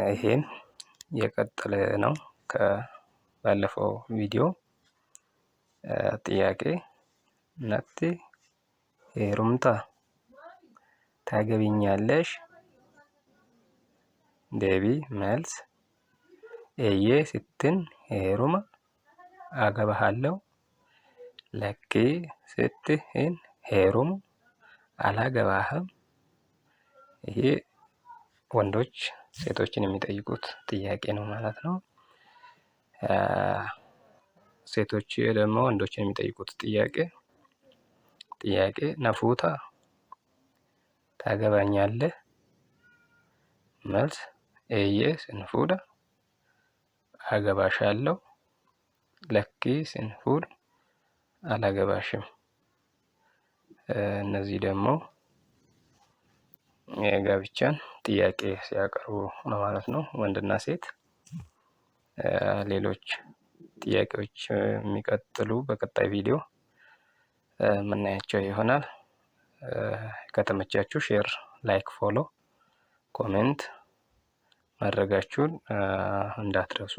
ይሄን የቀጠለ ነው ከባለፈው ቪዲዮ ጥያቄ ነቲ ሄሩምታ ታገቢኛለሽ? ዴቢ መልስ ኤዬ ስትል ሄሩማ አገባሃለሁ፣ ለኪ ስትል ሄሩም አላገባህም። ይሄ ወንዶች ሴቶችን የሚጠይቁት ጥያቄ ነው ማለት ነው። ሴቶች ደግሞ ወንዶችን የሚጠይቁት ጥያቄ ነፉታ ታገባኛለህ? መልስ ኤዬ ስንፉዳ አገባሻለሁ፣ ለኪ ስንፉድ አላገባሽም። እነዚህ ደግሞ የጋብቻን ጥያቄ ሲያቀርቡ ነው ማለት ነው ወንድና ሴት። ሌሎች ጥያቄዎች የሚቀጥሉ በቀጣይ ቪዲዮ የምናያቸው ይሆናል። ከተመቻችሁ ሼር፣ ላይክ፣ ፎሎ፣ ኮሜንት ማድረጋችሁን እንዳትረሱ።